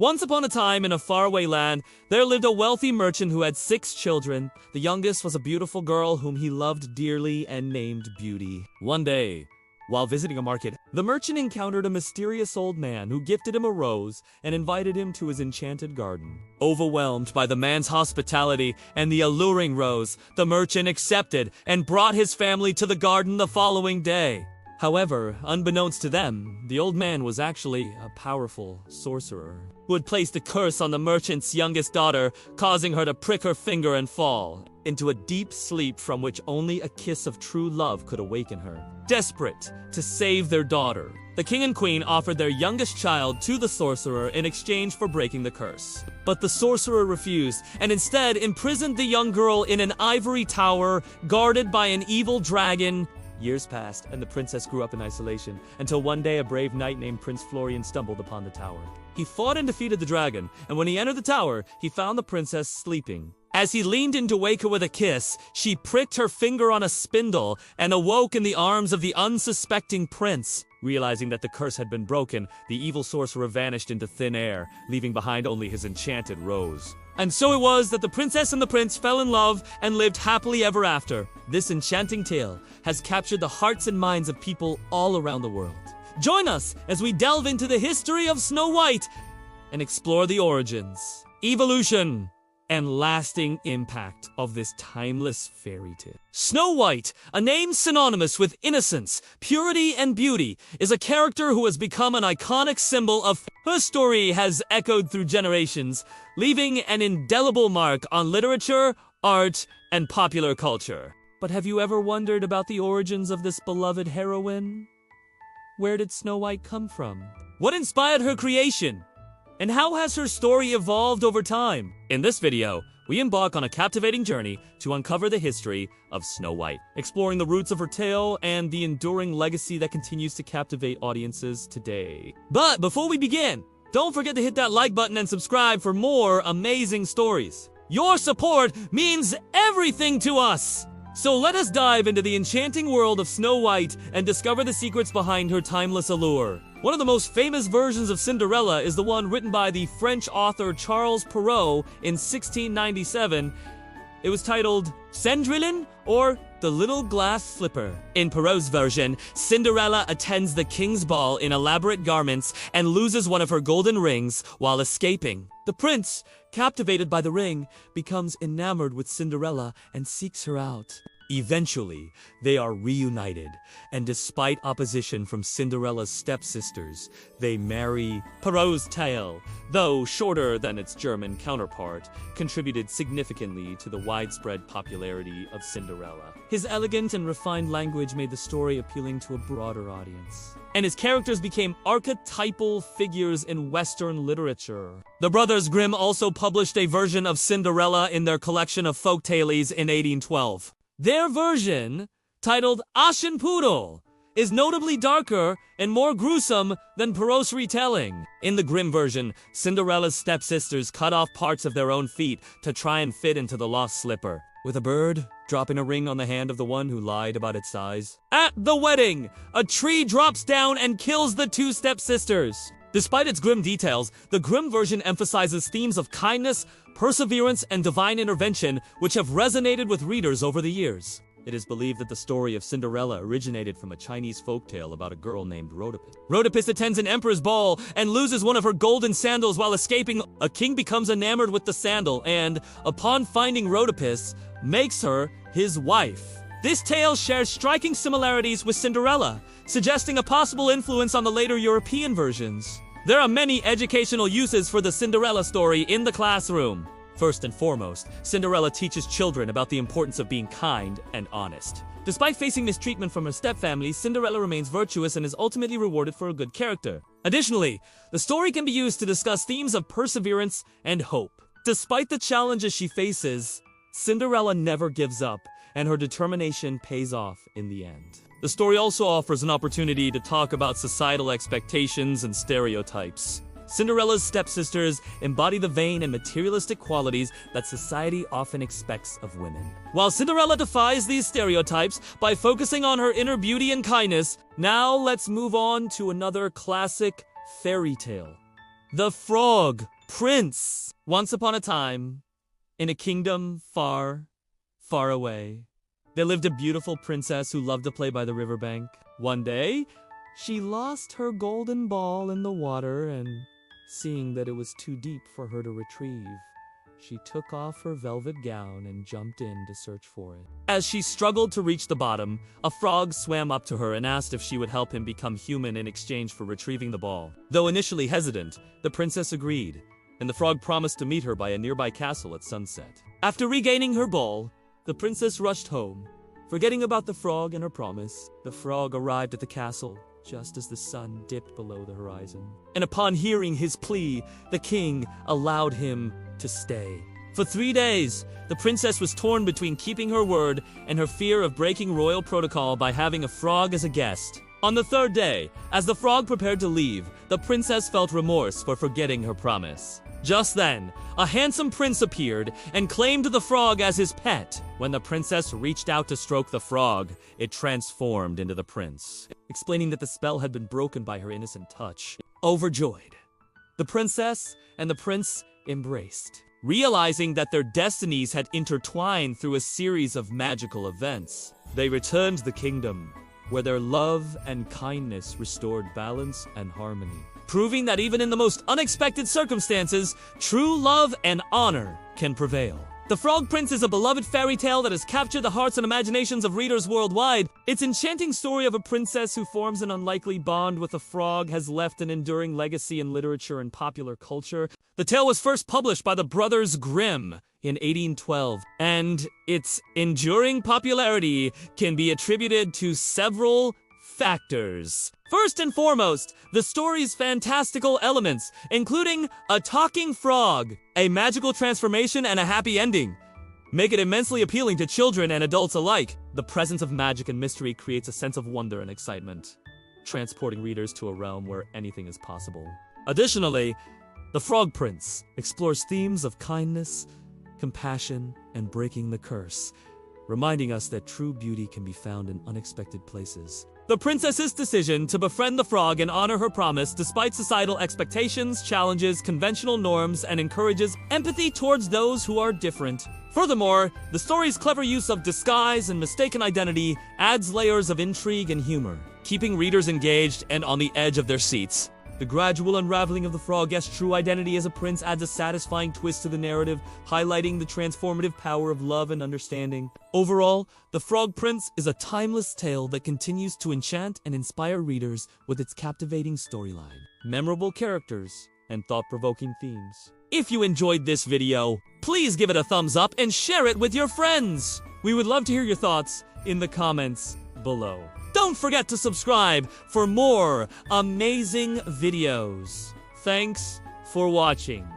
Once upon a time, in a faraway land, there lived a wealthy merchant who had 6 children. The youngest was a beautiful girl whom he loved dearly and named Beauty. One day, while visiting a market, the merchant encountered a mysterious old man who gifted him a rose and invited him to his enchanted garden. Overwhelmed by the man's hospitality and the alluring rose, the merchant accepted and brought his family to the garden the following day. However, unbeknownst to them, the old man was actually a powerful sorcerer who had placed a curse on the merchant's youngest daughter, causing her to prick her finger and fall into a deep sleep from which only a kiss of true love could awaken her. Desperate to save their daughter, the king and queen offered their youngest child to the sorcerer in exchange for breaking the curse. But the sorcerer refused and instead imprisoned the young girl in an ivory tower guarded by an evil dragon. Years passed, and the princess grew up in isolation, until one day a brave knight named Prince Florian stumbled upon the tower. He fought and defeated the dragon, and when he entered the tower, he found the princess sleeping. As he leaned in to wake her with a kiss, she pricked her finger on a spindle and awoke in the arms of the unsuspecting prince. Realizing that the curse had been broken, the evil sorcerer vanished into thin air, leaving behind only his enchanted rose. And so it was that the princess and the prince fell in love and lived happily ever after. This enchanting tale has captured the hearts and minds of people all around the world. Join us as we delve into the history of Snow White and explore the origins, evolution, and lasting impact of this timeless fairy tale. Snow White, a name synonymous with innocence, purity, and beauty, is a character who has become an iconic symbol of. Her story has echoed through generations, leaving an indelible mark on literature, art, and popular culture. But have you ever wondered about the origins of this beloved heroine? Where did Snow White come from? What inspired her creation? And how has her story evolved over time? In this video, we embark on a captivating journey to uncover the history of Snow White, exploring the roots of her tale and the enduring legacy that continues to captivate audiences today. But before we begin, don't forget to hit that like button and subscribe for more amazing stories. Your support means everything to us! So let us dive into the enchanting world of Snow White and discover the secrets behind her timeless allure. One of the most famous versions of Cinderella is the one written by the French author Charles Perrault in 1697. It was titled Cendrillon, or The Little Glass Slipper. In Perrault's version, Cinderella attends the king's ball in elaborate garments and loses one of her golden rings while escaping. The prince, captivated by the ring, becomes enamored with Cinderella and seeks her out. Eventually, they are reunited, and despite opposition from Cinderella's stepsisters, they marry. Perrault's tale, though shorter than its German counterpart, contributed significantly to the widespread popularity of Cinderella. His elegant and refined language made the story appealing to a broader audience, and his characters became archetypal figures in Western literature. The brothers Grimm also published a version of Cinderella in their collection of folktales in 1812. Their version, titled Aschenputtel, is notably darker and more gruesome than Perrault's retelling. In the Grimm version, Cinderella's stepsisters cut off parts of their own feet to try and fit into the lost slipper, with a bird dropping a ring on the hand of the one who lied about its size. At the wedding, a tree drops down and kills the 2 stepsisters. Despite its grim details, the Grimm version emphasizes themes of kindness, perseverance, and divine intervention, which have resonated with readers over the years. It is believed that the story of Cinderella originated from a Chinese folktale about a girl named Rhodopis. Rhodopis attends an emperor's ball and loses one of her golden sandals while escaping. A king becomes enamored with the sandal and, upon finding Rhodopis, makes her his wife. This tale shares striking similarities with Cinderella, suggesting a possible influence on the later European versions. There are many educational uses for the Cinderella story in the classroom. First and foremost, Cinderella teaches children about the importance of being kind and honest. Despite facing mistreatment from her stepfamily, Cinderella remains virtuous and is ultimately rewarded for a good character. Additionally, the story can be used to discuss themes of perseverance and hope. Despite the challenges she faces, Cinderella never gives up, and her determination pays off in the end. The story also offers an opportunity to talk about societal expectations and stereotypes. Cinderella's stepsisters embody the vain and materialistic qualities that society often expects of women. While Cinderella defies these stereotypes by focusing on her inner beauty and kindness, now let's move on to another classic fairy tale, The Frog Prince. Once upon a time, in a kingdom far, far away, there lived a beautiful princess who loved to play by the riverbank. One day, she lost her golden ball in the water, and seeing that it was too deep for her to retrieve, she took off her velvet gown and jumped in to search for it. As she struggled to reach the bottom, a frog swam up to her and asked if she would help him become human in exchange for retrieving the ball. Though initially hesitant, the princess agreed, and the frog promised to meet her by a nearby castle at sunset. After regaining her ball, the princess rushed home, forgetting about the frog and her promise. The frog arrived at the castle just as the sun dipped below the horizon. And upon hearing his plea, the king allowed him to stay. For 3 days, the princess was torn between keeping her word and her fear of breaking royal protocol by having a frog as a guest. On the 3rd day, as the frog prepared to leave, the princess felt remorse for forgetting her promise. Just then, a handsome prince appeared and claimed the frog as his pet. When the princess reached out to stroke the frog, it transformed into the prince, explaining that the spell had been broken by her innocent touch. Overjoyed, the princess and the prince embraced, realizing that their destinies had intertwined through a series of magical events. They returned to the kingdom, where their love and kindness restored balance and harmony, proving that even in the most unexpected circumstances, true love and honor can prevail. The Frog Prince is a beloved fairy tale that has captured the hearts and imaginations of readers worldwide. Its enchanting story of a princess who forms an unlikely bond with a frog has left an enduring legacy in literature and popular culture. The tale was first published by the Brothers Grimm in 1812, and its enduring popularity can be attributed to several factors. First and foremost, the story's fantastical elements, including a talking frog, a magical transformation, and a happy ending, make it immensely appealing to children and adults alike. The presence of magic and mystery creates a sense of wonder and excitement, transporting readers to a realm where anything is possible. Additionally, The Frog Prince explores themes of kindness, compassion, and breaking the curse, reminding us that true beauty can be found in unexpected places. The princess's decision to befriend the frog and honor her promise despite societal expectations challenges conventional norms and encourages empathy towards those who are different. Furthermore, the story's clever use of disguise and mistaken identity adds layers of intrigue and humor, keeping readers engaged and on the edge of their seats. The gradual unraveling of the frog's true identity as a prince adds a satisfying twist to the narrative, highlighting the transformative power of love and understanding. Overall, The Frog Prince is a timeless tale that continues to enchant and inspire readers with its captivating storyline, memorable characters, and thought-provoking themes. If you enjoyed this video, please give it a thumbs up and share it with your friends. We would love to hear your thoughts in the comments below. Don't forget to subscribe for more amazing videos. Thanks for watching.